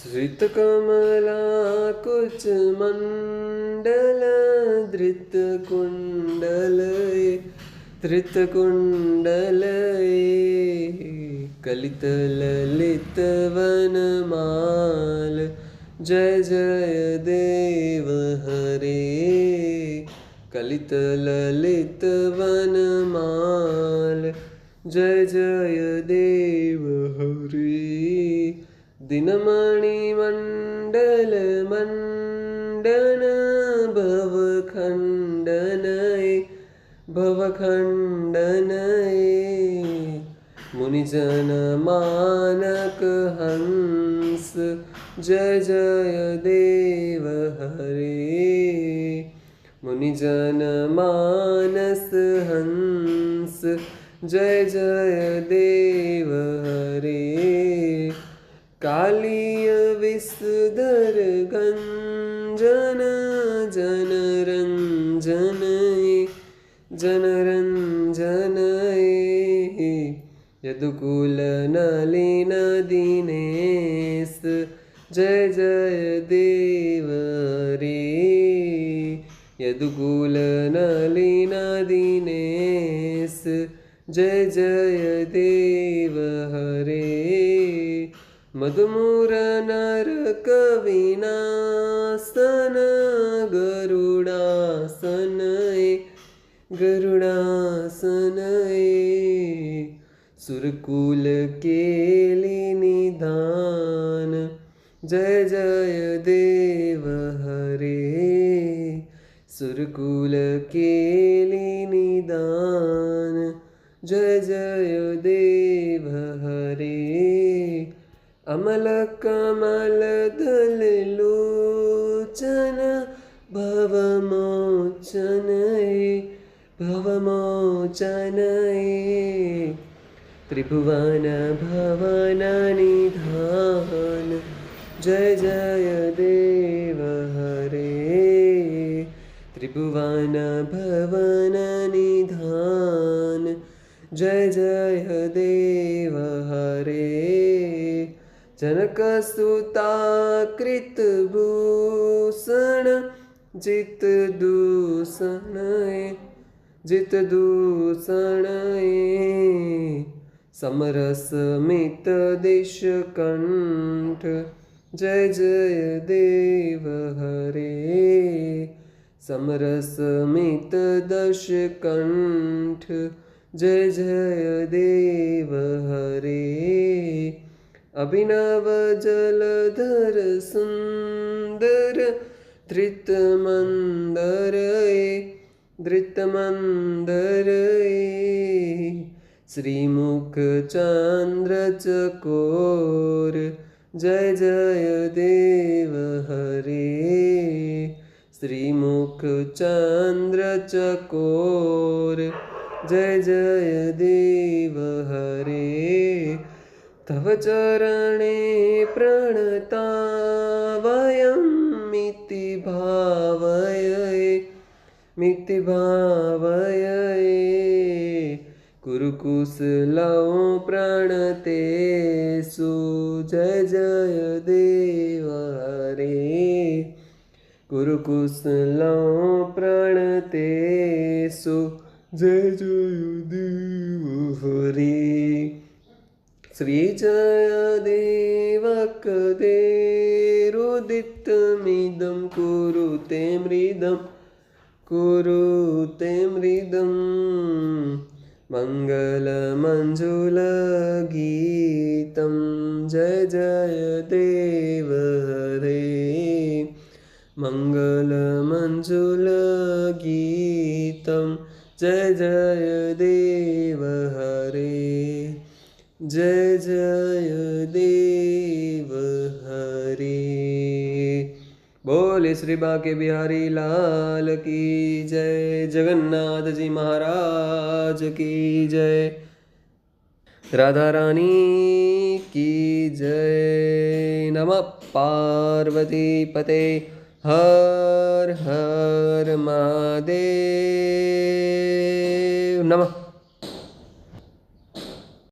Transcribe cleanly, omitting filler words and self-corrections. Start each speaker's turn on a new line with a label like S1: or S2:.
S1: श्रितकमलाकुचमण्डल धृतकुण्डलये कलितललितवनमाल जय जय देव हरे कलितललितवनमाल जय जय देव हरे दिनमणिमण्डल मण्डन भवखण्डनये मुनिजन मानक हंस जय जय देव हरे मुनिजन मानस हंस जय जय देव हरे कालीय विषधर गंजन जनरञ्जनये यदुकुल नलिन दिनेश जय जय देव हरे यदुकुल नलिन दिनेश जय जय देव हरे मधुमूर नरक विनाशन गरुडासनये सुरकुल केली निधान जय जय देव हरे सुरकुल केली निधान जय जय देव हरे अमल कमल दल लोचन भवमोचनये त्रिभुवन भवन निधान जय जय देव हरे त्रिभुवन भवन निधान जय जय देव हरे जनकसुता कृतभूषण जितदूषणये समरसमित देशकण्ठ जय जय देव हरे समरसमित दशकण्ठ जय जय देव हरे अभिनव जलधर सुंदर धृतमंदरये श्रीमुख चंद्र चकोर जय जय देव हरे श्रीमुख चंद्र चकोर जय जय देव हरे तव चरणे प्रणता वयं मिति भावये कुरुकुशलौ प्रणतेषु जय जय देव हरे कुरुकुशलौ प्रणतेषु जय जय देव हरे श्री जय देवकदेरुदितमिदं कुरुते मृदं मङ्गलमञ्जुलगीतं जय जय देव हरे मङ्गलमञ्जुलगीतं जय जय देव हरे जय जय देव हरे बोले श्री बांके बिहारी लाल की जय जगन्नाथ जी महाराज की जय राधा रानी की जय नमः पार्वती पते हर हर महादेव नमः।